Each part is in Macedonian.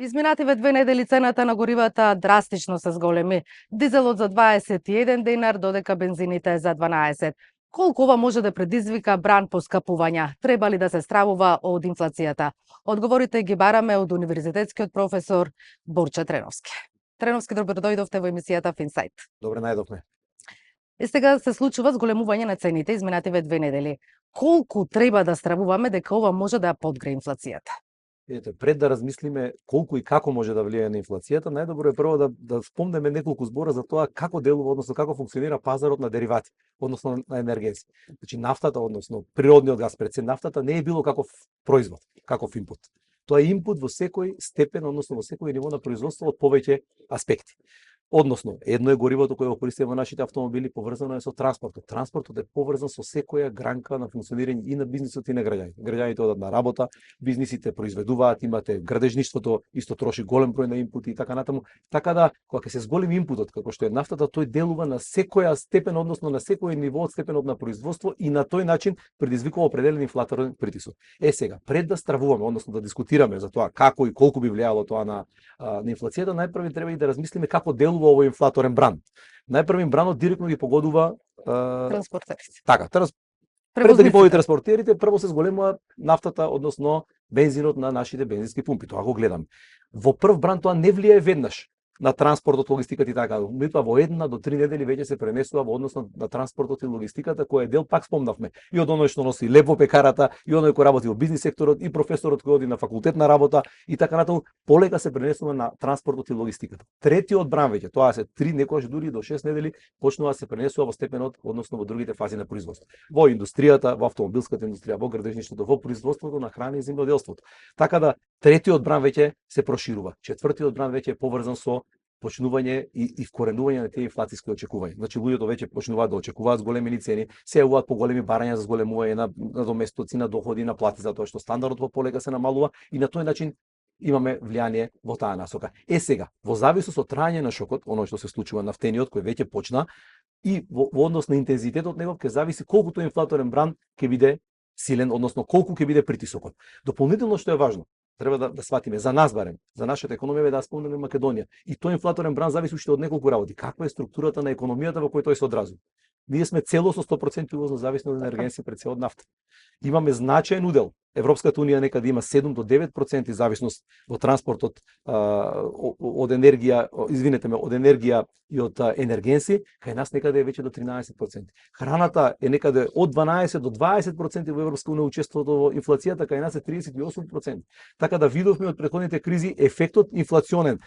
Изминативе 2 недели цената на горивата драстично се зголеми. Дизелот за 21 денар, додека бензините за 12. Колку ова може да предизвика бран поскапувања? Треба ли да се стравува од инфлацијата? Одговорите ги бараме од универзитетскиот професор Борче Треновски. Треновски, добродојдовте во емисијата Финсайт. Добре најдовме. И сега се случува зголемување на цените изминативе 2 недели. Колку треба да стравуваме дека ова може да ја подгре инфлацијата? Ете, пред да размислиме колку и како може да влијае на инфлацијата, најдобро е прво да спомнеме неколку збора за тоа како делува, односно како функционира пазарот на деривати, односно на енергенци. Значи нафтата, односно природниот газ, пред се нафтата не е било каков производ, каков инпут. Тоа е инпут во секој степен, односно во секој ниво на производство од повеќе аспекти. Односно, едно е горивото кое го користиме во нашите автомобили, поврзано е со транспортот. Транспортот е поврзан со секоја гранка на функционирање и на бизнисот и на граѓаните. Граѓаните одат на работа, бизнисите произведуваат, имате градежништвото, исто троши голем број на инпути и така натаму. Така да, кога ќе се зголеми инпутот, како што е нафтата, тој делува на секоја степен, односно на секој ниво од степенот на производство и на тој начин предизвикува определен инфлаторен притисок. Сега, пред да стравуваме, односно да дискутираме за тоа како и колку би влијало тоа на инфлацијата, најпрво треба и да размислиме како делува овој инфлаторен бран. Најпрвим бранот директно ги погодува транспортерите. Така, пред да ги погоди транспортерите, прво се зголемува нафтата, односно бензинот на нашите бензински пумпи. Тоа го гледаме. Во прв бран тоа не влијае веднаш на транспортот, логистиката и така. Меѓутоа во 1 до 3 недели веќе се пренесува во однос на транспортот и логистиката, кој е дел, пак спомнавме, и од оној што носи леп во пекарата, и оној кој работи во бизнис секторот, и професорот кој оди на факултетна работа и така натаму, полека се пренесува на транспортот и логистиката. Третиот бран веќе, тоа се 3, некогаш дури до 6 недели, почнува да се пренесува во степенот, односно во другите фази на производство. Во индустријата, во автомобилската индустрија, во градежништвото, во производството на храна и земјоделството. Така да третиот бран веќе се проширува. Четвртиот бран веќе е поврзан со почнување и вкоренување на тие инфлацијски очекувања. Значи луѓето веќе почнуваат да очекуваат зголемени цени, се јавуваат поголеми барања за зголемување на доместоци, на доходи, на плати, затоа што стандардот во полека се намалува и на тој начин имаме влијание во таа насока. Сега, во зависност од трајање на шокот, оно што се случува нафтениот кој веќе почна и во однос на интензитетот него ќе зависи колку тој инфлаторен бран ќе биде силен, односно колку ќе биде притисокот. Дополнително што е важно, треба да сватиме за нас барем, за нашата економија, да спомнеме Македонија. И тој инфлаторен бран зависи уште од неколку работи. Каква е структурата на економијата во која тој се одразува? Ние сме целосно 100% увозно зависни од енергенци пред се од нафта. Имаме значаен удел. Европската унија некаде има 7 до 9% зависност во транспортот од енергија, од енергија и од енергенци, кај нас некаде е веќе до 13%. Храната е некаде од 12 до 20% во Европска унија, учеството во инфлацијата кај нас е 38%. Така да видовме од претходните кризи ефектот инфлационен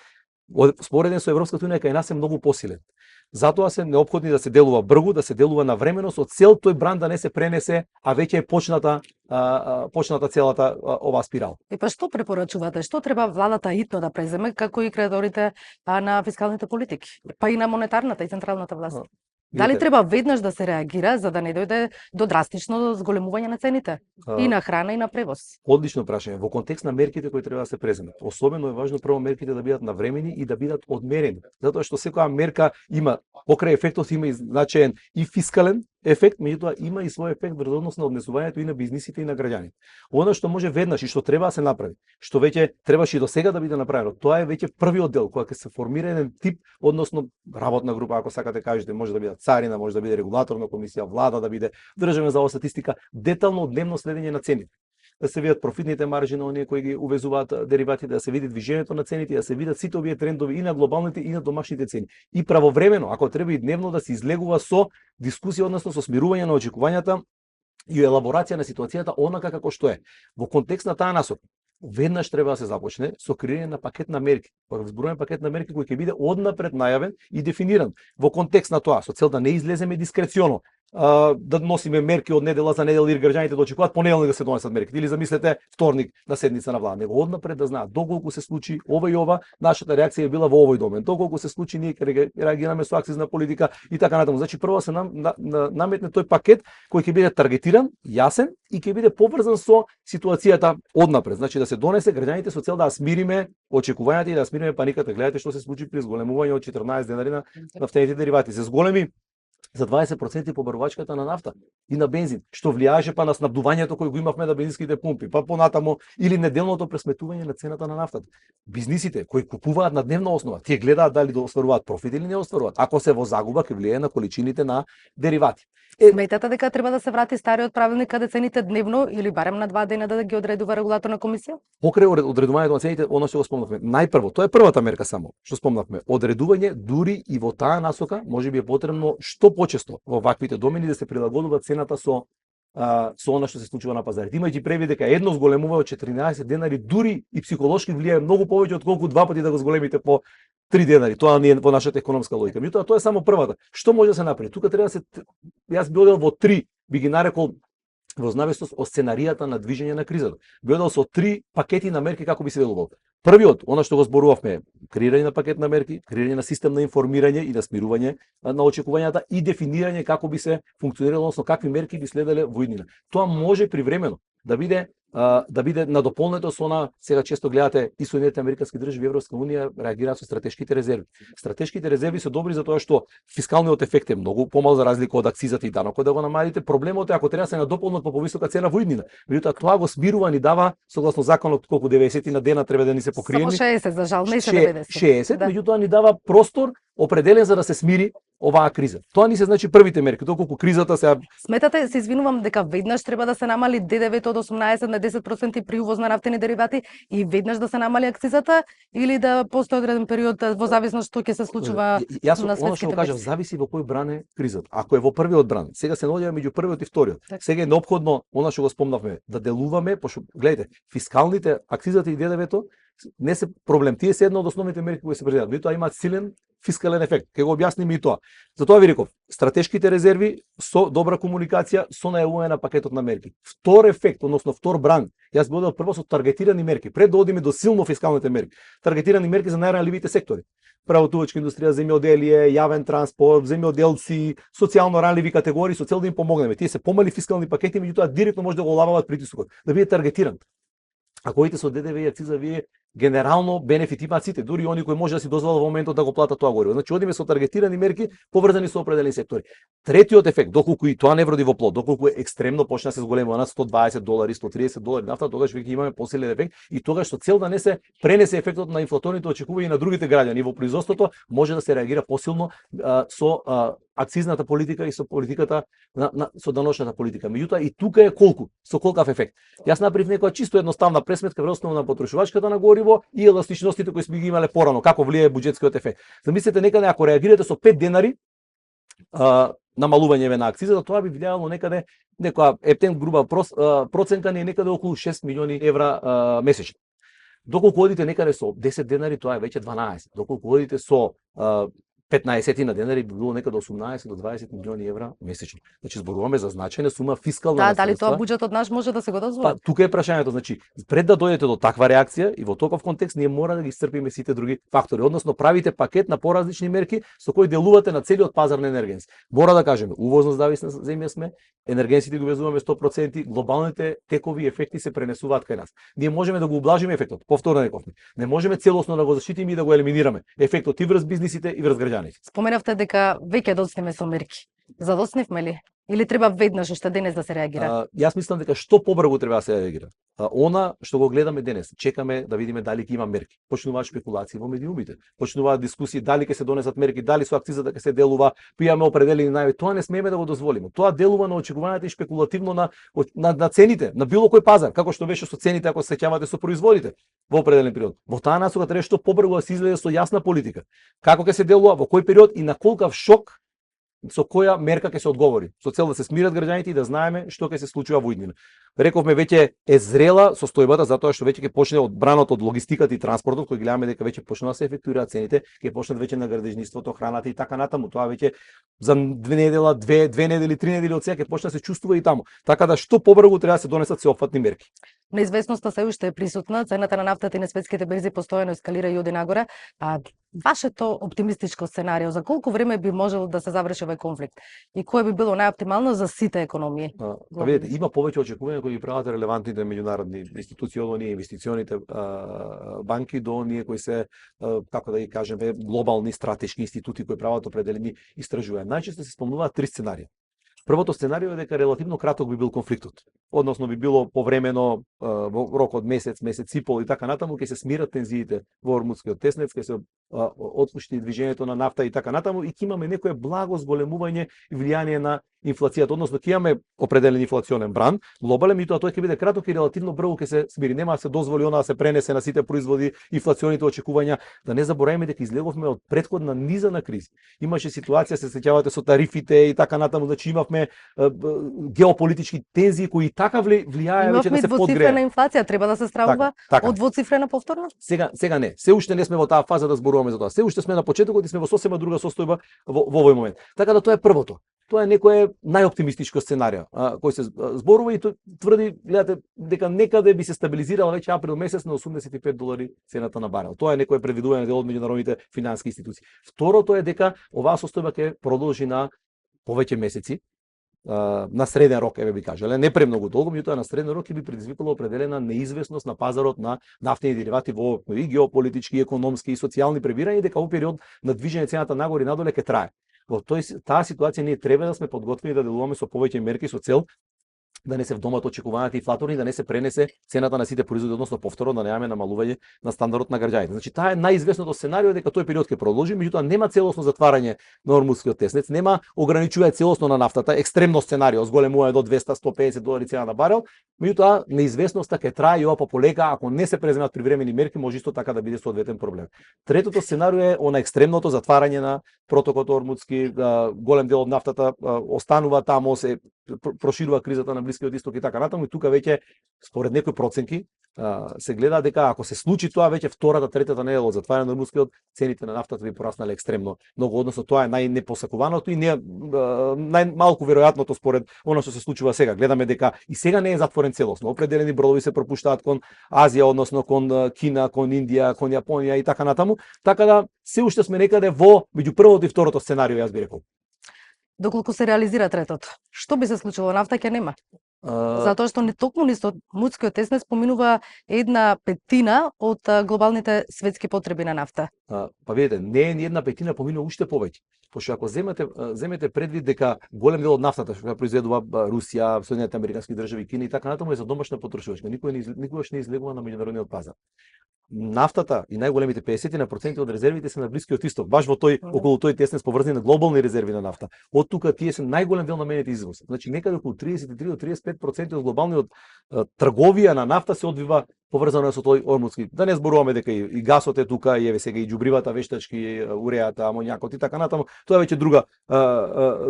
спореден со Европската унија кај нас е многу посилен. Затоа се неопходни да се делува бргу, да се делува навремено со цел тој бран да не се пренесе, а веќе е почната целата оваа спирала. И па што препорачувате? Што треба владата хитно да преземе, како и креаторите на фискалните политики, па и на монетарната и централната власт? Дали треба веднаш да се реагира за да не дојде до драстично зголемување на цените и на храна и на превоз? Одлично прашање. Во контекст на мерките кои треба да се преземат. Особено е важно прво мерките да бидат навремени и да бидат одмерени, затоа што секоја мерка има покрај ефектот има и значаен и фискален ефект, меѓутоа има и свој ефект врз однос на однесувањето и на бизнисите и на граѓаните. Она што може веднаш и што треба да се направи, што веќе требаше и до сега да биде направено, тоа е веќе првиот дел кога ќе се формира еден тип, односно работна група, ако сакате кажете, може да биде царина, може да биде регулаторна комисија, влада да биде, државна за статистика, детално дневно следење на цените. Да се видат профитните маржи на оние кои ги увезуваат дериватите, да се види движењето на цените, да се видат сите овие трендови и на глобалните и на домашните цени. И правовремено, ако треба и дневно да се излегува со дискусија, односно со смирување на очекувањата и елаборација на ситуацијата онака како што е. Во контекст на таа насока, веднаш треба да се започне со креирање на пакет на мерки, зброен пакет на мерки кој ќе биде однапред најавен и дефиниран во контекст на тоа, со цел да не излеземе дискреционо, да носиме мерки од недела за недела и граѓаните да очекуваат понеделник да се донесат мерките или замислете вторник на седница на влада. Него однапред да знаат доколку се случи ова и ова, нашата реакција е била во овој домен. Доколку се случи ние ќе реагираме со акцизна политика и така натаму. Значи прво се наметне тој пакет кој ќе биде таргетиран, јасен и ќе биде поврзан со ситуацијата однапред. Значи да се донесе граѓаните со цел да смириме очекувањата и да смириме паниката. Гледате што се случи при зголемување од 14 денари на нафтените деривати. Се зголеми за 20% по барувачката на нафта и на бензин, што влијаеше па на снабдувањето кој го имавме на бензинските пумпи, па понатамо или неделното пресметување на цената на нафтата. Бизнисите кои купуваат на дневна основа, тие гледаат дали да остваруваат профит или не остваруваат. Ако се во загуба, ќе влијае на количините на деривати. Сметате дека треба да се врати стариот правилник каде цените дневно или барем на 2 дена да ги одредува регулаторна комисија? Покрај одредувањето на цените, оно што го спомнавме, најпрво, тоа е првата мерка само, што спомнавме, одредување дури и во таа насока, можеби е потребно што почесто во ваквите домени да се прилагодува цената со она што се случува на пазарите. Имајќи предвид дека едно зголемување од 14 денари дури и психолошки влијае многу повеќе од колку два пати да го зголемите по 3 денари. Тоа не е во нашата економска логика. Меѓутоа тоа е само првата. Што може да се направи? Тука треба да се јас би одел во 3, би ги нарекол во зависност од сценаријата на движење на кризата. Би одел со 3 пакети на мерки како би се делувал. Првиот, она што го зборувавме, креирање на пакет на мерки, креирање на систем на информирање и на смирување на очекувањата и дефинирање како би се функционирало, односно какви мерки би следеле во иднина. Тоа може привремено да биде надополнето со она, сега често гледате и Соединетите американски држави и Европска унија реагираат со стратешките резерви. Стратешките резерви се добри за тоа што фискалниот ефект е многу помал за разлика од акцизата и данокот да го намалите. Проблемот е ако треба се надополнат по повисока цена во иднина. Меѓутоа тоа го смирува, ни дава согласно законот колку 90 на дена треба да ни се покриени. Само 60 за жал, не 90. 60, меѓутоа ни дава простор определен за да се смири оваа криза. Тоа ни се значи првите мерки, доколку кризата се Сметате, се извинувам, дека веднаш треба да се намали ДДВ-то од 18 на 10% при увоз на нафтени деривати и веднаш да се намали акцизата или да постои одреден период во зависност што ќе се случува на светските Јас што кажав, зависи во кој бран е кризата. Ако е во првиот бран, сега се наоѓаме меѓу првиот и вториот. Сега е неопходно, она што го спомнавме, да делуваме, пошто гледате, фискалните акцизата и ДДВ-то не се проблем. Тие се една од основните мерки кои се предвидат. Меѓутоа имаат силен фискален ефект. Ке го објасниме и тоа. Затоа ви реков, стратешките резерви со добра комуникација, со најавување на пакетот на мерки. Втор ефект, односно втор бран, јас би одел прво со таргетирани мерки, пред да одиме до силно фискалните мерки. Таргетирани мерки за најранливите сектори. Правотувачка индустрија, земјоделие, јавен транспорт, земјоделци, социјално ранливи категории, со цел да им помогнеме. Тие се помали фискални пакети, меѓутоа директно може да го олавуваат притисокот, да биде таргетиран. Ако идете со ДДВ и акциза, вие генерално бенефит имаат сите, дури они кои може да си дозволат во моментот да го платат тоа гориво. Значи одиме со таргетирани мерки поврзани со определени сектори. Третиот ефект, доколку и тоа не вроди во плод, доколку е екстремно почна да се зголемува на $120, $130 нафта, тогаш веќе имаме посилен ефект и тогаш со цел да не се пренесе ефектот на инфлаторните очекувања на другите граѓани во производството, може да се реагира посилно со акцизната политика и со политиката со даночната политика. Меѓутоа и тука е колку, со колкав ефект. Јас направив некоја чисто едноставна пресметка врз основа на потрошувачката на гориво и еластичностите кои сме ги имале порано, како влијае буџетскиот ефект. Замислете некаде ако реагирате со 5 денари намалување на акцизата, тоа би влијало некаде некоја ептен груба проценка не некаде околу 6 милиони евра месечно. Доколку одите некаде со 10 денари, тоа е веќе 12. Доколку одите со 15 на денари би било некаде 18 до 20 милиони евра месечно. Значи зборуваме за значајна сума фискална. Да, дали тоа буџетот наш може да се го дозволи? Па тука е прашањето, значи пред да дојдете до таква реакција и во таков контекст ние мора да ги исцрпиме сите други фактори, односно правите пакет на поразлични мерки со кои делувате на целиот пазар на енергенси. Мора да кажеме, увозно зависна земја сме, енергенсите ги везуваме 100%, глобалните текови ефекти се пренесуваат кај нас. Ние можеме да го ублажиме ефектот, повторно рековме. Не можеме целосно да го заштитиме и да го елиминираме. Ефектот и врз бизнисите и врз граѓаните. Споменавте дека веќе доцнеме со мерки. Задоцневме ли? Или треба веднаш уште денес да се реагира? Јас мислам дека што побрзо треба да се реагира. Она што го гледаме денес, чекаме да видиме дали ќе има мерки. Почнуваат шпекулации во медиумите, почнуваат дискусии дали ќе се донесат мерки, дали со акцизата ќе се делува, пијаме определени најави. Тоа не смееме да го дозволиме. Тоа делува на очекувањата и шпекулативно на цените, на било кој пазар, како што беше со цените ако се сеќавате со производите во определен период. Во таа насока треба што побрзо да се излезе со јасна политика. Како ќе се делува, во кој период и на колкав шок со која мерка ќе се одговори, со цел да се смират граѓаните и да знаеме што ќе се случува во иднина. Рековме веќе е зрела состојбата затоа што веќе ќе почне од бранот од логистиката и транспортот, кој гледаме дека веќе почнува да се ефектуираат цените, ќе почнат веќе на градежниството, храната и така натаму. Тоа веќе за 2 недели, 3 недели од сега ќе почне да се чувствува и таму. Така да што побрзо треба да се донесат сеопфатни мерки. Неизвестноста се уште е присутна, цената на нафтата и на светските берзи постојано ескалира и оди нагоре, а вашето оптимистичко сценарио, за колку време би можело да се заврши овој конфликт и кое би било најоптимално за сите економии? Па видите, има повеќе очекувања кои ги прават релевантните меѓународни институции, од оние инвестиционите банки до оние кои се, како да ги кажеме, глобални стратешки институти кои прават определени истражувања. Најчесто се спомнуваат три сценарија. Првото сценарио е дека релативно краток би бил конфликтот. Односно би било повремено во рок од месец, месец и пол и така натаму ќе се смират тензиите во Ормудскиот теснец, ќе се отпушти движењето на нафта и така натаму и ќе имаме некое благо зголемување и влијание на инфлацијата, односно ќе имаме определен инфлационен бран, глобален, и тоа тој ќе биде краток и релативно брзо ќе се смири. Нема да се дозволи она да се пренесе на сите производи, инфлационите очекувања. Да не забораваме дека излеговме од претходна низа на кризи. Имаше ситуација, се сеќавате, со тарифите и така натаму, значи имавме геополитички тензии кои така влијае веќе да се подгрее. Двоцифрена инфлација, треба да се стравува од двоцифрена повторно? Сега не. Се уште не сме во таа фаза да зборуваме за тоа. Се уште сме на почетокот и сме во сосема друга состојба во овој момент. Така да тоа е првото. Тоа е некое најоптимистичко сценарио кој се зборува и тој тврди, гледате, дека некаде би се стабилизирала веќе април месец на $85 цената на барел. Тоа е некое предвидување дел од меѓународните финансиски институции. Второто е дека оваа состојба ќе продолжи на повеќе месеци, на среден рок, еве би кажале, не премногу долго, меѓутоа на среден рок ќе би предизвикало определена неизвестност на пазарот на нафтени деривати во и геополитички, економски и социјални пребирања, дека овој период на движење цената нагоре и надоле ќе трае. Во таа ситуација ние треба да сме подготвени да делуваме со повеќе мерки со цел да не се вдомат очекуваните инфлаторни, да не се пренесе цената на сите производи, односно повторно да немаме намалување на стандардот на граѓаните. Значи таа е најизвестното сценарио дека тој период ќе продолжи, меѓутоа нема целосно затварање на Ормудскиот теснец, нема ограничување целосно на нафтата, екстремно сценарио, зголемување до $200-150 цена на барел, меѓутоа неизвестноста ќе трае и ова полека, ако не се преземат привремени мерки, може исто така да биде соодветен проблем. Третото сценарио е она екстремното затварање на протокот Ормудски, голем дел од нафтата останува таму, се проширува кризата на Блискиот исток и така натаму, и тука веќе според некои проценки се гледа дека ако се случи тоа веќе втората, третата недела од затварање на Ормудскиот, цените на нафтата би пораснале екстремно многу, односно тоа е најнепосакуваното и најмалку веројатното според она што се случува сега. Гледаме дека и сега не е затворен целосно. Определени бродови се пропуштаат кон Азија, односно кон Кина, кон Индија, кон Јапонија и така натаму. Така да се уште сме некаде во меѓу првото и второто сценарио, јас би рекол. Доколку се реализира третото, што би се случило? Нафта ќе нема. Затоа што не токму низ Ормудскиот теснец поминува 1/5 од глобалните светски потреби на нафта. Па видите, не е ни 1/5, поминува уште повеќе. Пошто ако земете предвид дека голем дел од нафтата што ја произведува Русија, Соединетите Американски држави, Кина и така натаму е за домашна потрошувачка, никогаш не излегува на меѓународниот пазар. Нафтата и најголемите 50% од резервите се на Блискиот исток, баш во тој околу тој теснец поврзани на глобални резерви на нафта. Од тука тие се најголем дел наменети извоз. Значи некаде околу 33 до 35% од глобалниот трговија на нафта се одвива поврзано со тој Ормудски. Да не зборуваме дека и гасот е тука, и еве сега и џубривата вештачки, уреата, амоњакот и така натаму, тоа е веќе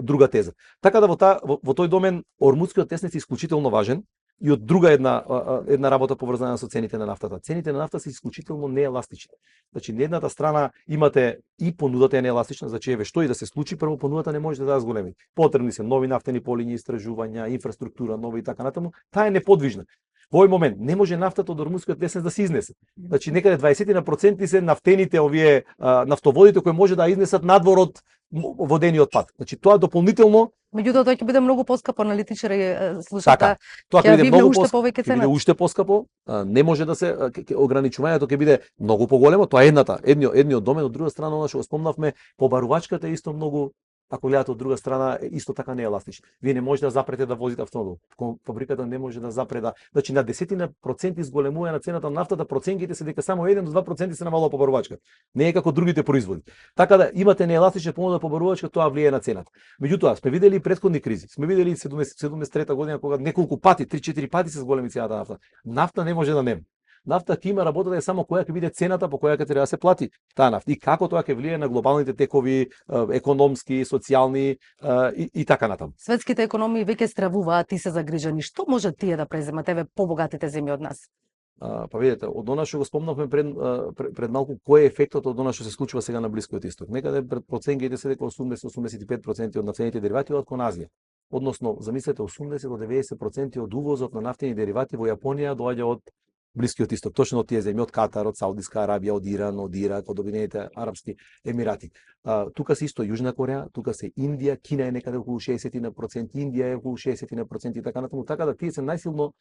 друга теза. Така да во тој домен Ормудскиот теснец е исклучително важен. И од друга една работа поврзана со цените на нафтата. Цените на нафта се исклучително нееластични. Значи, на едната страна имате и понудата е нееластична, значи еве што и да се случи, прво понудата не може да зголеми. Потребни се нови нафтени полиња, истражувања, инфраструктура, нови и така натаму. Таа е неподвижна. Во овој момент не може нафтата од Ормудскиот теснец да се изнесе. Значи некаде 20% се нафтените овие нафтоводите кои може да изнесат надвор од водениот пат. Значи тоа дополнително. Меѓутоа тоа ќе биде многу поскапо, аналитичари слушаат. Така, тоа ќе биде многу повеќе цена. Ќе биде уште поскапо, не може да се ограничувањето ќе биде многу поголемо, тоа е едниот домен, од друга страна она што го спомнавме, побарувачката е исто многу. Ако гледате од друга страна, исто така не е еластична. Вие не можете да запрете да возите автомобил. Фабриката не може да запре Значи на 10% зголемување на цената на нафтата, проценките се дека само 1 до 2% се намалува побарувачка. Не е како другите производи. Така да имате нееластична понуда побарувачка, тоа влијае на цената. Меѓутоа, сме видели и претходни кризи. Сме видели 73 година кога неколку пати, 3-4 пати се зголеми цената на нафта. Нафта не може да нема. Нафта ќе има работата е само која ќе биде цената по која ќе треба да се плати таа нафта и како тоа ќе влијае на глобалните текови, економски, социјални и така натаму. Светските економии веќе стравуваат и се загрижени. Што може тие да преземат, еве побогатите земји од нас? Па видите, од она што го спомнавме пред малку, кој е ефектот од она што се случува сега на Блискиот исток? Некаде пред проценките се дека 80-85% од нафтените деривати од кон Азија. Односно, замислете, 80 до 90% од увозот на нафтени деривати во Јапонија доаѓа од Блискиот исток, точно од тие земји, од Катар, од Саудиска Арабија, од Иран, од Ирак, од Обединетите Арапски Емирати. Тука се исто Јужна Кореја, тука се Индија, Кина е некаде околу 60%, Индија е околу 60% и така натаму, така да тие се најсилно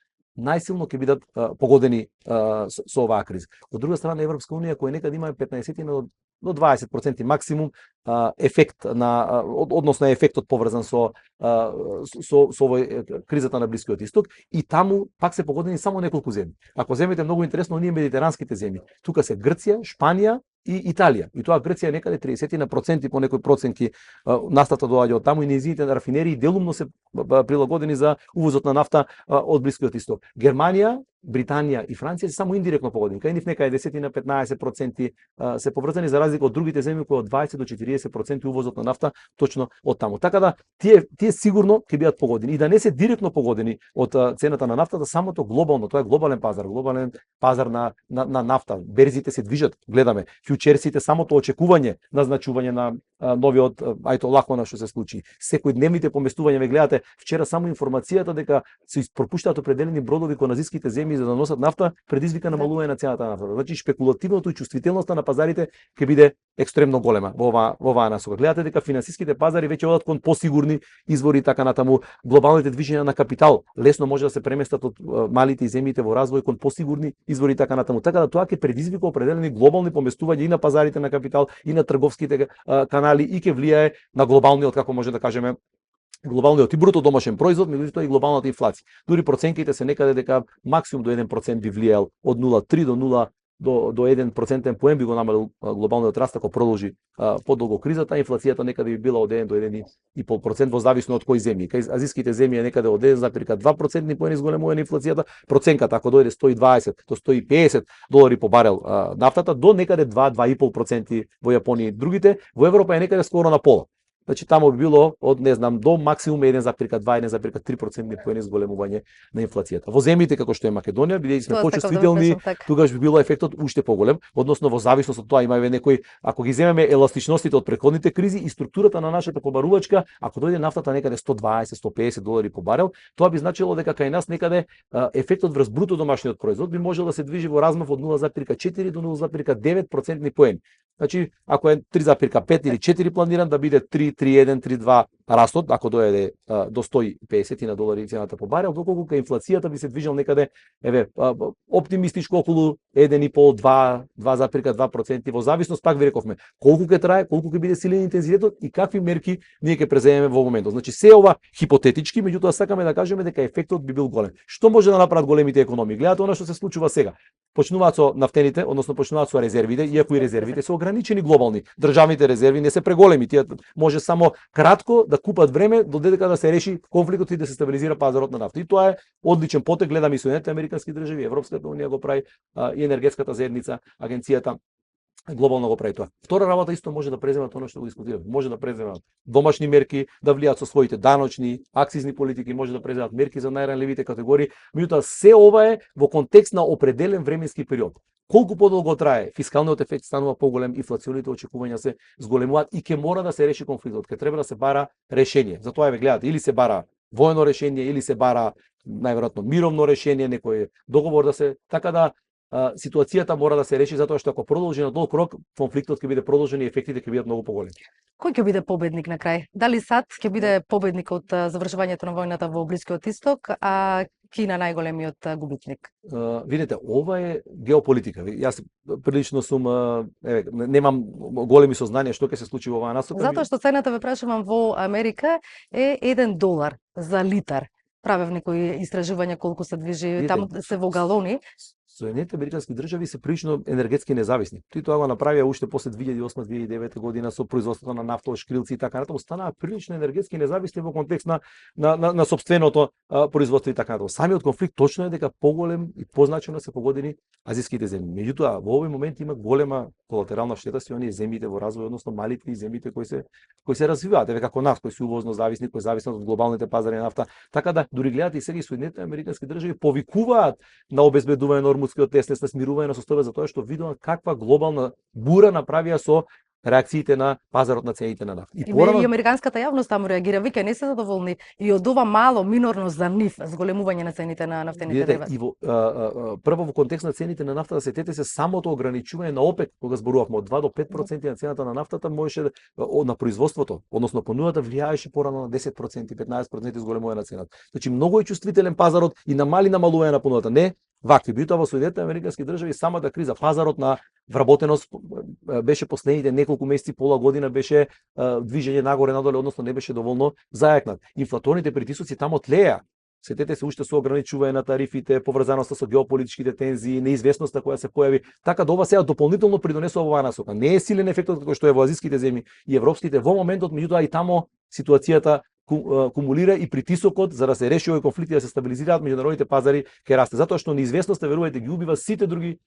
ќе бидат погодени со оваа криза. Од друга страна Европска унија која некаде има 15 до 20% максимум ефект на односно ефектот поврзан со овој кризата на Блискиот исток и таму пак се погодени само неколку земји. Ако земете многу интересно оние медитеранските земји, тука се Грција, Шпанија и Италија. И тоа Грција е некаде 30% по некои проценти нафтата доаѓа од таму и нејзините рафинерии делумно се прилагодени за увозот на нафта од Блискиот исток. Германија, Британија и Франција се само индиректно погодени. Кај нив некаде 10-15% се поврзани за разлика од другите земји кои од 20 до 40% увозот на нафта точно од таму. Така да тие сигурно ќе бидат погодени и да не се директно погодени од цената на нафтата, самото глобално, тоа е глобален пазар на нафта. Берзите се движат, гледаме, фјучерсите, самото очекување на значување на новиот лако на што се случи. Секојдневните поместувања, ве гледате вчера само информацијата дека се пропуштаат определени бродови кон азиските земји за да носат нафта, предизвика намалување на цената на нафтата. Значи шпекулативното и чувствителноста на пазарите ќе биде екстремно голема во оваа насока. Гледате дека финансиските пазари веќе одат кон посигурни извори и така натаму. Глобалните движења на капитал лесно може да се преместат од малите и земјите во развој кон посигурни извори и така натаму. Така да тоа ќе предизвика определени глобални поместувања и на пазарите на капитал и на трговските канали и ќе влијае на глобалниот, како може да кажеме, глобалниот и бруто домашен производ, меѓутоа и глобалната инфлација. Дури проценките се некаде дека максимум до 1% би влијал од 0,3 до 0 до 1% поен би го намалил глобалниот раст ако продолжи подолго кризата, инфлацијата некаде би била од 1 до 1,5% во зависно од кои земји. Кај азиските земји е некаде од 1,2% поени зголемување инфлацијата, проценката ако дојде 120 до 150 долари по барел нафтата, до некаде 2-2,5% во Јапонија и другите, во Европа е некаде скоро на пола. Значи таму би било од до максимум 1,2-1,3% поени зголемување на инфлацијата. Во земјите како што е Македонија, бидејќи сме почувствителни, тогаш би било ефектот уште поголем, односно во зависност од тоа имаме некои, ако ги земеме еластичностите од претходните кризи и структурата на нашата побарувачка, ако дојде нафтата некаде 120-150 долари по барел, тоа би значило дека кај нас некаде ефектот врз бруто домашниот производ би можел да се движи во размав од 0,4 до 0,9% поени. Значи, ако е 3,5 или 4 планиран да биде 3,1, 3,2 растот, ако дојде до 150 на долари цената по барел, доколку кај инфлацијата би се движел некаде, оптимистичко околу 1,5, 2,2%, во зависност, пак ви рековме, колку ќе трае, колку ќе биде силен интензитетот и какви мерки ние ќе преземеме во моментот. Значи, се ова хипотетички, меѓутоа сакаме да кажеме дека ефектот би бил голем. Што може да направат големите економии? Гледате она што се случува сега. Почнуваат со нафтените, односно почнуваат со резервите, иако и резервите се ограничени глобални. Државните резерви не се преголеми, тие може само кратко да купат време додека да се реши конфликтот и да се стабилизира пазарот на нафта. И тоа е одличен потек, гледаме и Соединетите американски држави, Европската унија го прави и енергетската заедница, агенцијата глобално го прави тоа. Втора работа исто може да преземат она што го дискутираме. Може да преземат домашни мерки, да влијат со своите даночни, акцизни политики, може да преземат мерки за најранливите категории, меѓутоа се ова е во контекст на определен временски период. Колку подолго трае, фискалниот ефект станува поголем, инфлационите очекувања се зголемуваат и ќе мора да се реши конфликтот, ќе треба да се бара решение. Затоа ве гледате, или се бара воено решение, или се бара најверојатно мировно решение, некој договор да се, така да ситуацијата мора да се реши затоа што ако продолжи на долг рок, конфликтот ќе биде продолжен и ефектите ќе бидат многу поголеми. Кој ќе биде победник на крај? Дали САД ќе биде победник од завршувањето на војната во Блискиот исток, а Кина најголемиот губитник? Видите, ова е геополитика. Јас прилично сум, немам големи сознанија што ќе се случи во оваа насока. Затоа што цената, ве прашувам, во Америка е $1 за литар. Правев некои истражувања колку се движи, таму се во галони. Соединетите американски држави се прилично енергетски независни. Тоа го направија уште после 2008-2009 година со производството на нафта, шкрилци и така натаму, станаа прилично енергетски независни во контекст на сопственото производство и така натаму. Самиот конфликт точно е дека поголем и позначено се погодени азиските земји. Меѓутоа, во овој момент има голема колатерална штета со оние земјите во развој, односно малите и земјите кои се развиваат, еве како нас, кои се увозно зависни, кои зависат од глобалните пазари на нафта. Така да дури гледате и сега и Соединетите американски држави повикуваат на обезбедување на Ормудскиот теснес, на смирување на состојба за тоа што видоа каква глобална бура направија со реакциите на пазарот на цените на нафта. И американската јавност таму реагира, вика не се задоволни и од ова мало минорно за нив зголемување на цените на нафтените деривати. И прво во контекст на цените на нафтата, сетете се самото ограничување на ОПЕК, кога зборувавме од 2 до 5% на цената на нафтата, можеше на производството, односно понудата влијаеше порано на 10%, 15% зголемување на цената. Значи многу е чувствителен пазарот и намалување на понудата. Не вакви, битоа во Соединетите американски држави самата криза, пазарот на вработеност беше последните неколку месеци, пола година беше движење нагоре надоле, односно не беше доволно зајакнат. Инфлаторните притисоци таму тлеа. Сетете се уште со ограничување на тарифите, поврзаноста со геополитичките тензии, неизвестноста која се појави, така да ова сега дополнително придонесува во оваа насока. Не е силен ефектот кој што е во азиските земји и европските во моментот, меѓутоа и тамо ситуацијата кумулира и притисокот за да се реши овој конфликт и да се стабилизираат меѓународните пазари ќе расте, затоа што неизвестноста, верувајте, ги убива сите други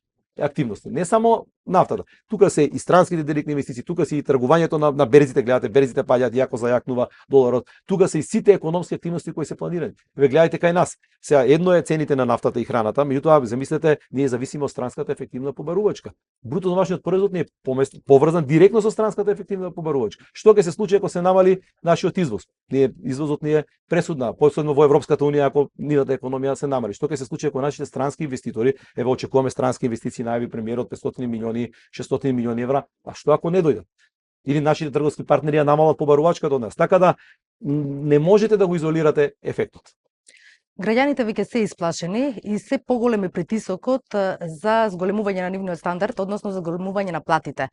активности. Не само нафтата. Тука се и странските директни инвестиции, тука се и тргувањето на берзите, гледате, берзите паѓаат, јако зајакнува доларот. Тука се и сите економски активности кои се планирани. Ве гледате кај нас. Сега едно е цените на нафтата и храната, меѓутоа замислете, ние зависиме од странската ефективна побарувачка. Бруто домашниот производ не е поврзан директно со странската ефективна побарувачка. Што ќе се случи ако се намали нашиот извоз? Извозот ни е пресудна, посебно во Европската унија ако нивната економија се намали. Што ќе се случи ако нашите странски инвеститори, еве очекуваме странски инвестиции, најави премиерот 500 милиони, 600 милиони евра, а што ако не дојдат? Или нашите трговски партнери ја намалат побарувачката од нас. Така да не можете да го изолирате ефектот. Граѓаните веќе се исплашени и се поголем е притисокот за зголемување на нивниот стандард, односно за зголемување на платите.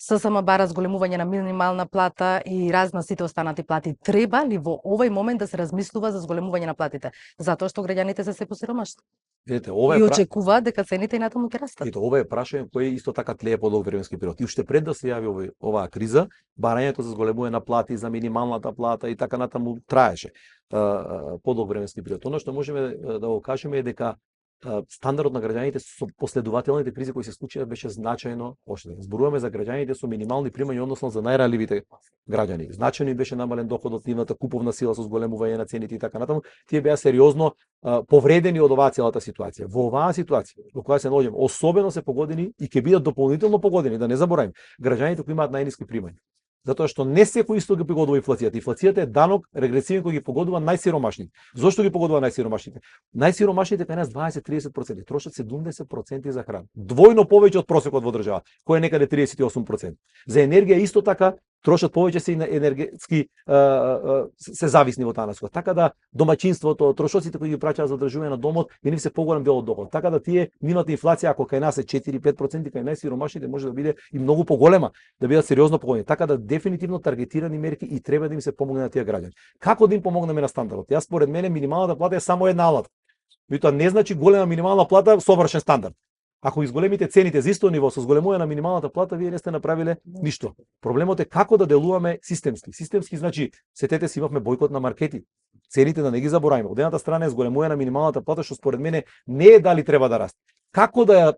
ССМ бара зголемување на минимална плата и разна сите останати плати. Треба ли во овој момент да се размислува за зголемување на платите? Затоа што граѓаните се посиромашни. Видете, ова и очекуваат дека цените и натаму ќе растат. Ова е прашање кој исто така тлее по долг временски период. И уште пред да се јави оваа криза, барањето за зголемување на плати, за минималната плата и така натаму траеше по долг временски период. Она што можеме да го кажеме е дека стандардот на граѓаните со последователните кризи кои се случија беше значајно оштетен. Зборуваме за граѓаните со минимални примања, односно за најранливите граѓани. Значајно беше намален доходот, нивната куповна сила со зголемување на цените и така натаму. Тие беа сериозно повредени од оваа целата ситуација. Во оваа ситуација во која се наоѓаме, особено се погодени и ќе бидат дополнително погодени, да не забораваме, граѓаните кои имаат најниски примања. Затоа што не секој исто ги погодува инфлацијата. Инфлацијата е данок регресивен кој ги погодува најсиромашните. Зошто ги погодува најсиромашните? Најсиромашните кај нас 20-30% трошат 70% за храна. Двојно повеќе од просекот во држава, кој е некаде 38%. За енергија исто така трошат повеќе се и на енергетски се зависни во таа насока. Така да домаќинството, трошоците кои ги праќаат за одржување на домот, и нив се поголем дел од доход. Така да тие нивната инфлација ако кај нас е 4-5%, кај најсиромашните може да биде и многу поголема, да бидат сериозно погодени. Така да дефинитивно таргетирани мерки и треба да им се помогне на тие граѓани. Како да им помогнеме на стандардот? Јас според мене минималната плата е само една алатка. Тоа не значи голема минимална плата совршен стандард. Ако изголемите цените за исто ниво со зголемување на минималната плата, вие не сте направиле ништо. Проблемот е како да делуваме системски. Системски значи, сетете се, имавме бојкот на маркети. Цените да не ги забораваме. Од едната страна е зголемување на минималната плата, што според мене не е дали треба да расте. Како да ја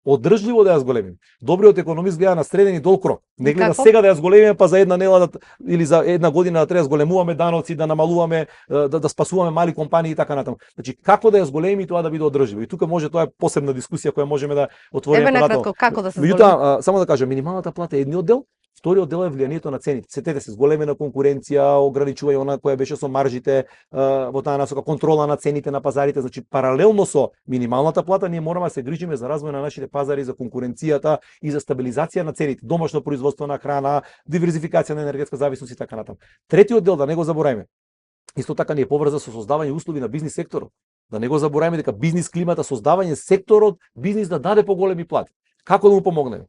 одржливо да ја зголемиме. Добриот економист гледа на среден и долг рок. Не гледа сега да ја зголемиме, па за една нела или за една година да треба да зголемуваме даноци, да намалуваме, да спасуваме мали компании и така натаму. Значи како да ја зголемиме и тоа да биде одржливо. И тука може тоа е посебна дискусија која можеме да отвориме понатаму. Накратко, како да се зголеми? Меѓутоа, само да кажам, минималната плата е едниот дел. Вториот дел е влијанието на цените. Сетете се, зголемена конкуренција, ограничување она која беше со маржите во таа насока, контрола на цените на пазарите, значи паралелно со минималната плата ние мораме да се грижиме за развој на нашите пазари, за конкуренцијата и за стабилизација на цените, домашно производство на храна, диверзификација на енергетска зависност и така натаму. Третиот дел, да не го забораваме, исто така ни е поврзан со создавање услови на бизнис секторот. Да не го забораваме дека бизнис климата, создавање секторот, бизнис да даде поголеми плати. Како да му помогнеме?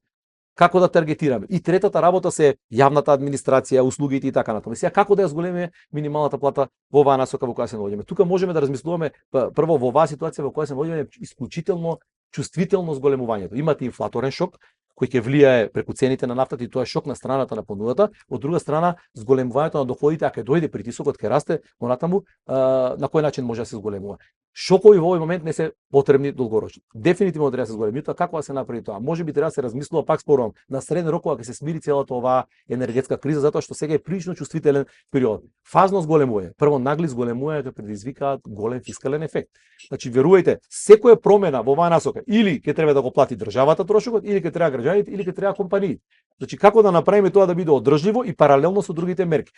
Како да таргетираме? И третата работа се јавната администрација, услугите и така натаму. Сега како да ја зголемиме минималната плата во оваа насока во која се наоѓаме? Тука можеме да размислуваме прво во оваа ситуација во која се наоѓаме исклучително чувствително зголемувањето. Имате инфлаторен шок кој ќе влијае преку цените на нафтата и тоа е шок на страната на понудата, од друга страна зголемувањето на доходите, ако дојде притисокот ќе расте, понатаму на кој начин може да се зголемува. Шокови во овој момент не се потребни долгорочно. Дефинитивно треба да се зголеми. Тоа како да се направи тоа? Можеби треба да се размислува, пак спорувам, на среден рок кога ќе се смири целата оваа енергетска криза, затоа што сега е прилично чувствителен период. Фазно зголемување. Прво нагли зголемувањето предизвикаат голем фискален ефект. Значи верувајте, секоја промена во оваа насока или ќе треба да го плати државата трошокот, или ќе треба граѓаните или ќе треба компаниите. Значи како да направиме тоа да биде одржливо и паралелно со другите мерки.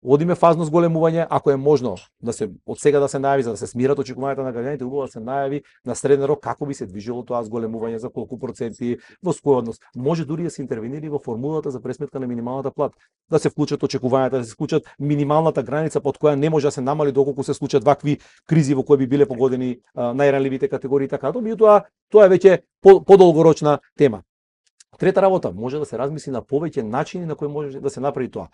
Одиме фазно зголемување, ако е можно да се од сега да се најави за да се смират очекувањата на граѓаните, убаво да се најави на среден рок како би се движило тоа зголемување, за колку проценти, во кој однос. Може дури да се интервенира во формулата за пресметка на минималната плата, да се вклучат очекувањата, да се вклучат минималната граница под која не може да се намали доколку се случат вакви кризи во кои би биле погодени најранливите категории така. Меѓутоа тоа е веќе подолгорочна тема. Трета работа, може да се размисли на повеќе начини на кои може да се направи тоа.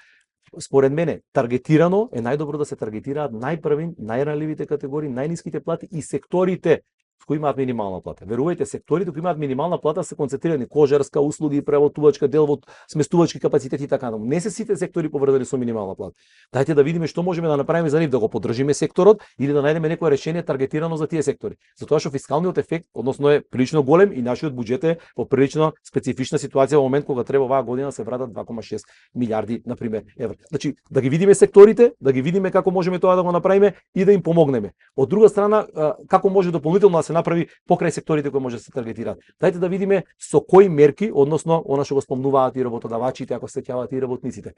Според мене, таргетирано е најдобро да се таргетираат најпрви најранливите категории, најниските плати и секторите кои имаат минимална плата. Верувајте, секторите кои имаат минимална плата се концентрирани кожарска, услуги, преработувачка, деловод, сместувачки капацитети и така натаму. Не се сите сектори поврзани со минимална плата. Дајте да видиме што можеме да направиме за нив, да го поддржиме секторот или да најдеме некое решение таргетирано за тие сектори. Затоа што фискалниот ефект, односно е прилично голем и нашиот буџет е во прилично специфична ситуација во момент кога треба оваа година се вратат 2,6 милиарди на пример евра. Значи да ги видиме секторите, да ги видиме како можеме тоа да го направиме и да им помогнеме. Од друга страна, како може дополнително да се направи покрај секторите кои може да се таргетираат. Дајте да видиме со кои мерки, односно она што го спомнуваат и работодавачите, ако се сеќаваат и работниците,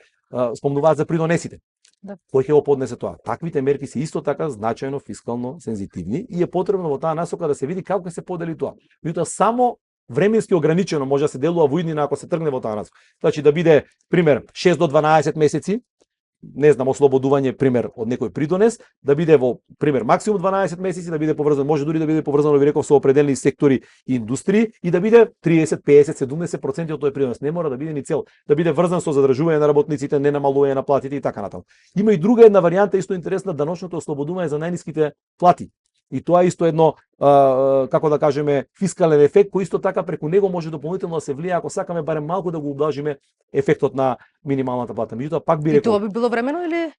спомнуваат за придонесите. Да. Кој ќе го поднесе тоа? Таквите мерки се исто така значајно фискално сензитивни и е потребно во таа насока да се види како ќе се подели тоа. Меѓутоа само временски ограничено може да се делува во иднина ако се тргне во таа насока. Значи да биде пример 6 до 12 месеци, не знам, ослободување пример од некој придонес, да биде во пример максимум 12 месеци, да биде поврзано, може дури да биде поврзано, ви реков, со определени сектори и индустрии и да биде 30, 50, 70% од тој придонес. Не мора да биде ни цел, да биде врзан со задржување на работниците, не намалување на платите и така натаму. Има и друга една варијанта исто интересна, даночното ослободување за најниските плати. И тоа исто едно, како да кажеме, фискален ефект, кој исто така преку него може дополнително да се влие, ако сакаме барем малку да го убlažиме ефектот на минималната плата. Меѓутоа пак би рекол. И тоа би било времено или?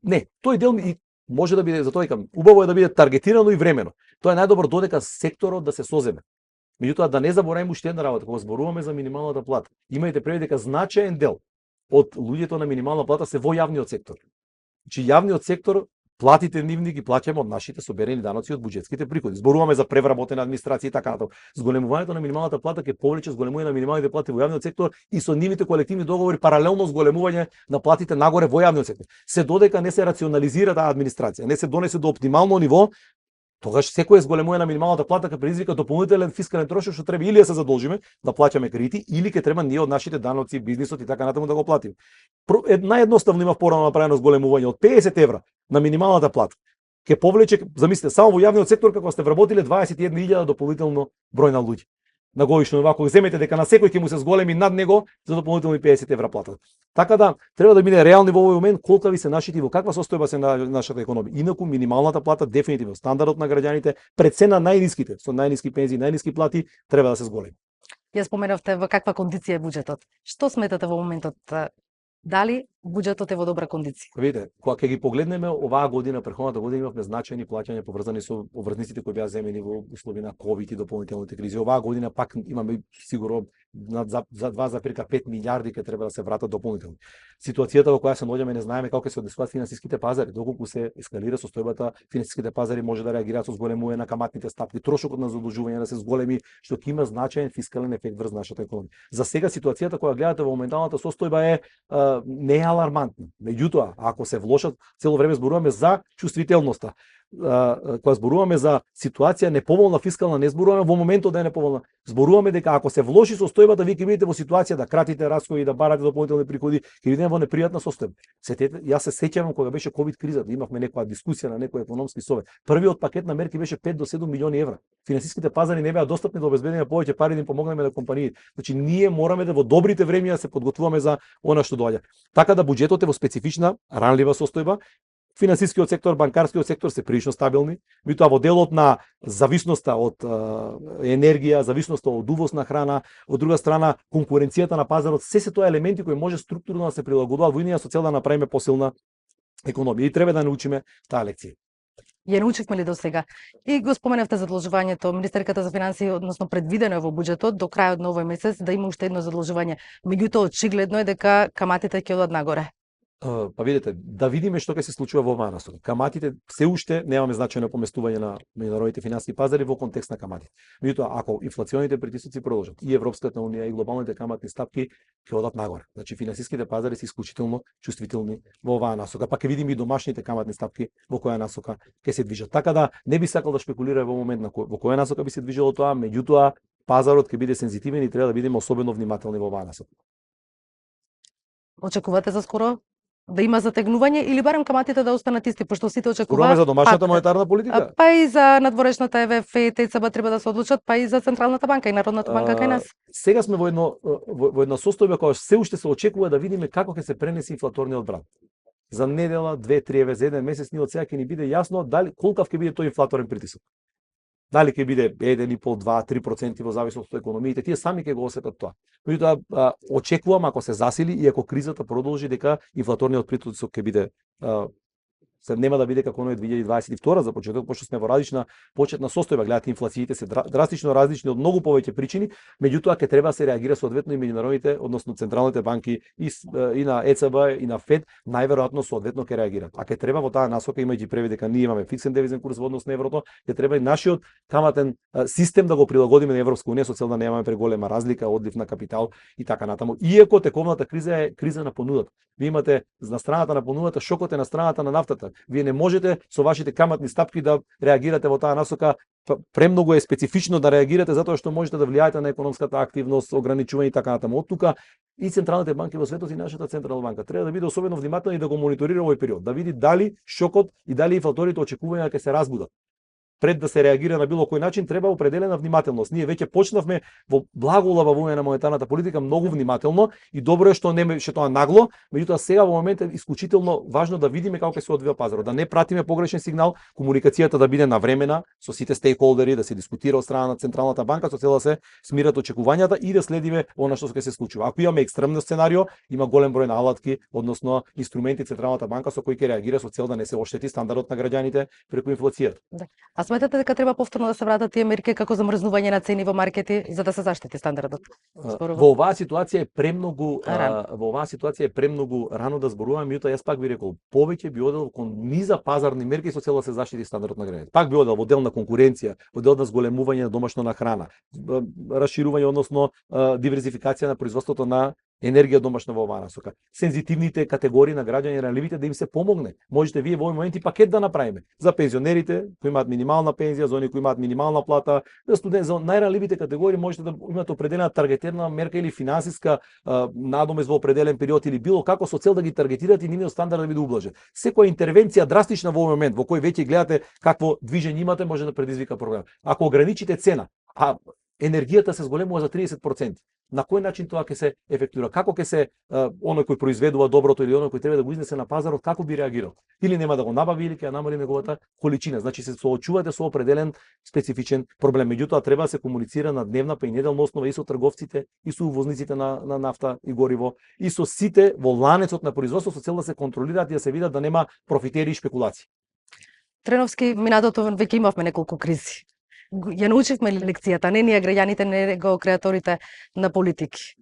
Не, тој дел и може да биде, затоа викам, убаво е да биде таргетирано и времено. Тоа е најдобро додека секторот да се соземе. Меѓутоа да не забораваме уште една работа, кога зборуваме за минималната плата. Имајте предвид дека значаен дел од луѓето на минимална плата се во јавниот сектор. Значи јавниот сектор платите нивни ги плаќаме од нашите соберени даноци од буџетските приходи. Зборуваме за превработена администрација и така натаму. Зголемувањето на минималната плата ќе повлече зголемување на минималните плати во јавниот сектор и со нивните колективни договори паралелно зголемување на платите нагоре во јавниот сектор. Се додека не се рационализира таа администрација, не се донесе до оптимално ниво, тогаш секој зголемување на минималната плата ќе предизвика дополнителен фискален трошок што треба или да се задолжиме да плаќаме кредити или ќе треба ние од нашите даноци, бизнисот и така натаму да го платиме. Наједноставно има порано направено зголемување од 50 евра на минималната плата. Ќе повлече, замислете, само во јавниот сектор како сте вработиле 21.000 дополнително број на луѓе. На годишно ниво, ако земете дека на секој ќе му се зголеми над него за дополнителни 50 евра плата. Така да треба да биде реални во овој момент колка ви се нашите и во каква состојба се на нашата економија. Инаку минималната плата дефинитивно стандардот на граѓаните пред се на најниските, со најниски пензии, најниски плати треба да се зголеми. Ја споменавте во каква кондиција е буџетот. Што сметате во моментот? Дали буџетот е во добра кондиција? Видите, кога ќе ги погледнеме оваа година, претходната година имавме значајни плаќања поврзани со обврзниците кои беа земени во услови на ковид и дополнителните кризи. Оваа година пак имаме сигурно за 2,5 милиарди ќе треба да се вратат дополнително. Ситуацијата во која се наоѓаме не знаеме како ќе се одесуваат финансиските пазари, доколку се ескалира состојбата, финансиските пазари може да реагираат со зголемување на каматните стапки, трошокот на задолжување да се зголеми, што ќе има значаен фискален ефект врз нашата економија. За сега ситуацијата која гледате во моменталната состојба е не е алармантна. Меѓутоа, ако се влошат, цело време зборуваме за чувствителноста. Кога зборуваме за ситуација неповолна фискална, не зборуваме во моментот да е неповолна. Зборуваме дека ако се влоши состојбата, вие ќе бидете во ситуација да кратите расходи, да барате дополнителни приходи, ќе бидете во непријатна состојба. Јас се сеќавам кога беше ковид кризата, имавме некоја дискусија на некој економски совет. Првиот пакет на мерки беше 5 до 7 милиони евра. Финансиските пазари не беа достапни да обезбедиме повеќе пари да им помогнеме на компаниите. Значи ние мораме да во добрите времиња да се подготвуваме за она што доаѓа. Така да буџетот е во специфична, ранлива состојба. Финансискиот сектор, банкарскиот сектор се прилично стабилни, меѓутоа во делот на зависноста од енергија, зависноста од увоз на храна, од друга страна конкуренцијата на пазарот, се тоа елементи кои може структурно да се прилагодуваат во иднина со цел да направиме посилна економија и треба да научиме таа лекција. Ја научивме ли до сега? И го споменавте задолжувањето, Министерката за финансии, односно предвидено е во буџетот до крајот на овој месец да има уште едно задолжување. Меѓутоа очигледно е дека каматите ќе одат нагоре. Па видите, да видиме што ќе се случува во оваа насока. Каматите се уште немаме значајно поместување на меѓународните финансиски пазари во контекст на каматите. Меѓутоа, ако инфлационите притисоци продолжат и Европската унија и глобалните каматни стапки ќе одат нагоре. Значи финансиските пазари се исклучително чувствителни во оваа насока. Па ќе видиме и домашните каматни стапки во која насока ќе се движат. Така да не би сакал да шпекулира во момент во која насока би се движило тоа, меѓутоа пазарот ќе биде сензитивен и треба да бидеме особено внимателни во оваа насока. Очекувате за скоро да има затегнување или барем каматите да останат исти, пошто сите очекуваат. Зборуваме за домашната монетарна политика. Па и за надворешната ЕВФ и ТЦБ треба да се одлучат, па и за Централната банка и Народната банка кај нас. Сега сме во една состојба кога се уште се очекува да видиме како ќе се пренесе инфлаторниот бран. За недела, 2-3 еве, за еден месец ние од сега ќе ни биде јасно дали колкав ќе биде тој инфлаторен притисок. Дали ќе биде 1,5, 2, 3% во зависност од економиите, тие сами ќе го осетат тоа. Меѓутоа очекувам ако се засили и ако кризата продолжи дека инфлаторниот притисок ќе биде се нема да биде како оној 2022 за почеток, пошто сме во различна почетна состојба, гледате инфлациите се драстично различни од многу повеќе причини, меѓутоа ќе треба да се реагира соодветно и меѓународните, односно централните банки и на ЕЦБ и на ФЕД најверојатно соодветно ќе реагираат. А ќе треба во таа насока, имајќи предвид дека ние имаме фиксен девизен курс во однос на еврото, ќе треба и нашиот каматен систем да го прилагодиме на Европска унија со цел да немаме преголема разлика, одлив на капитал и така натаму. Иако тековната криза е криза на понудата. Вие имате на страната на понудата, шокот е на страната на нафтата. Вие не можете со вашите каматни стапки да реагирате во таа насока. Премногу е специфично да реагирате затоа што можете да влијаете на економската активност, ограничување и така натаму. Од тука и централните банки во светот и нашата централна банка треба да биде особено внимателна и да го мониторира овој период, да види дали шокот и дали инфлаторните очекувања ќе се разбудат. Пред да се реагира на било кој начин треба определена внимателност. Ние веќе почнавме во благо улавување на монетарната политика многу внимателно и добро е што не беше тоа нагло, меѓутоа сега во момент е исклучително важно да видиме како ќе се одвива пазарот, да не пратиме погрешен сигнал, комуникацијата да биде навремена со сите стейкхолдери, да се дискутира од страна на централната банка со цел да се смират очекувањата и да следиме она што ќе се случува. Ако имаме екстремно сценарио, има голем број на алатки, односно инструменти централната банка со кои ќе реагира со цел да не се оштети стандардот на граѓаните преку инфлацијата. А сметате дека треба повторно да се вратат тие мерки како замрзнување на цени во маркети за да се заштити стандардот? Во оваа ситуација е премногу рано да зборуваме, меѓутоа јас пак би рекол, повеќе би одел кон низа пазарни мерки со цел да се заштити стандардот на граѓаните. Пак би одел во дел на конкуренција, во дел на зголемување на домашно на храна, расширување, односно диверзификација на производството на енергија домашна во оваа насока. Сензитивните категории на граѓани ранливите да им се помогне. Можете вие во овој момент и пакет да направиме за пензионерите кои имаат минимална пензија, за оние кои имаат минимална плата, за студенти, за најранливите категории можете да имате определена таргетирана мерка или финансиска надомест во определен период или било како со цел да ги таргетирате и нивниот стандард да биде ублажен. Секоја интервенција драстична во овој момент во кој веќе гледате какво движење имате може да предизвика проблем. Ако ограничите цена, а енергијата се зголемува за 30%. На кој начин тоа ќе се ефектуира? Како ќе се оној кој произведува доброто или оној кој треба да го изнесе на пазарот, како би реагирал? Или нема да го набави или ќе намали неговата количина. Значи се соочувате со определен специфичен проблем. Меѓутоа треба да се комуницира на дневна па и неделна основа и со трговците, и со увозниците на нафта и гориво, и со сите во ланецот на производство со цел да се контролираат и да се видат да нема профитери и шпекулации. Треновски, минатото веќе имавме неколку кризи. Ја научивме лекцијата, не ние граѓаните, не го креаторите на политики.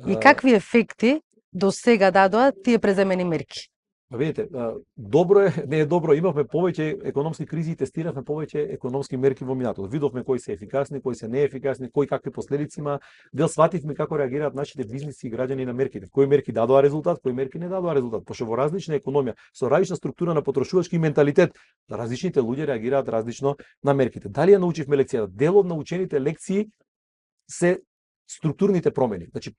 И какви ефекти до сега дадоа тие преземени мерки? Видите, добро е, не е добро, имавме повеќе економски кризи и тестиравме повеќе економски мерки во минатото. Видовме кои се ефикасни, кои се неефикасни, кои какви последици има, дел свативме како реагираат нашите бизниси и граѓани на мерките. Кои мерки дадоа резултат, кои мерки не дадоа резултат. Пошто во различна економија, со различна структура на потрошувачки менталитет, различните луѓе реагираат различно на мерките. Дали ја научивме лекцијата? Дел од научените лекции се структурните промени, значи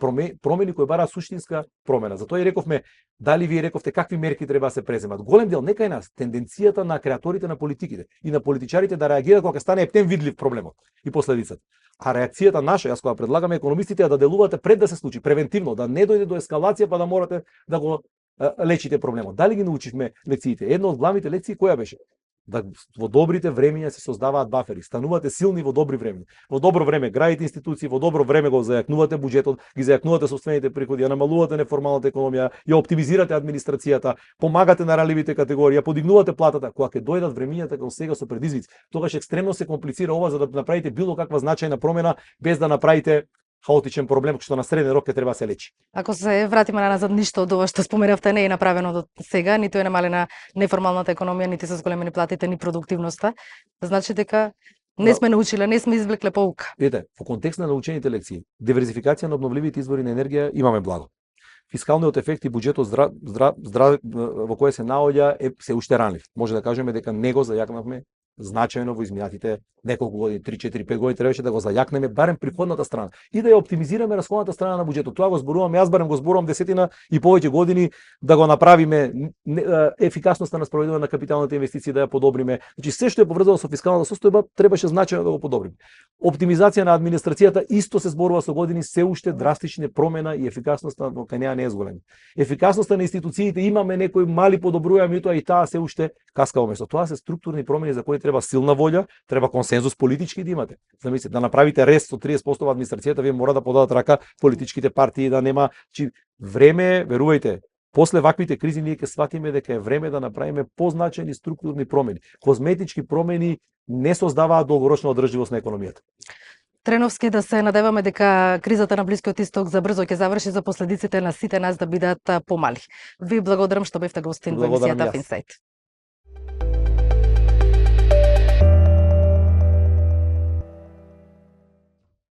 промени кои бараат суштинска промена. Затоа и рековме, дали вие рековте какви мерки треба да се преземат. Голем дел нека е нас тенденцијата на креаторите на политиките и на политичарите да реагираат кога стане ептен видлив проблемот и последицата. А реакцијата наша, јас кога предлагаме економистите да делувате пред да се случи, превентивно, да не дојде до ескалација па да морате да го лечите проблемот. Дали ги научивме лекциите? Една од главните лекции која беше? Да во добрите времиња се создаваат бафери, станувате силни во добри времиња. Во добро време градите институции, во добро време го зајакнувате буџетот, ги зајакнувате собствените приходи, ја намалувате неформалната економија, ја оптимизирате администрацијата, помагате на ранливите категории, ја подигнувате платата. Кога ќе дојдат времињата како сега со предизвици, тогаш екстремно се комплицира ова за да направите било каква значајна промена без да направите хаотичен проблем што на среден рок ќе треба да се лечи. Ако се вратиме назад, ништо од ова што споменавте не е направено до сега, ниту е намалена неформалната економија, нити се зголемени платите, ни продуктивноста. Значи дека не сме научиле, не сме извлекле поука. Видете, во контекст на научените лекции, диверзификација на обновливите извори на енергија имаме благо. Фискалниот ефект и буџетот во кој се наоѓа се уште ранлив. Може да кажеме дека не го зајакнавме значајно во изминатите неколку години, 3, 4, 5 години требаше да го зајакнеме барем приходната страна и да ја оптимизираме расходната страна на буџетот. Тоа го зборувам, јас барем го зборувам 10 и повеќе години да го направиме ефикасноста на спроведување на капиталните инвестиции да ја подобриме. Значи се што е поврзано со фискалната состојба требаше значајно да го подобриме. Оптимизација на администрацијата исто се зборува со години, се уште драстични промена и ефикасноста во кај неа не е зголема. Ефикасноста на институциите имаме некои мали подобрувања, меѓутоа и таа се уште каска во место. Тоа се структурни промени за кои треба силна волја, треба консензус политички да имате. Замислете, да направите рест со 30% во администрацијата, вие мора да подадат рака политичките партии, да нема, време, верувајте, после ваквите кризи ние ќе сватиме дека е време да направиме позначени структурни промени. Козметички промени не создаваат долгорочна одржливост на економијата. Треновски да се надеваме дека кризата на Блискиот исток за брзо ќе заврши, за последиците на сите нас да бидат помали. Ви благодарам што бевте гостин во емисијата Финсайт.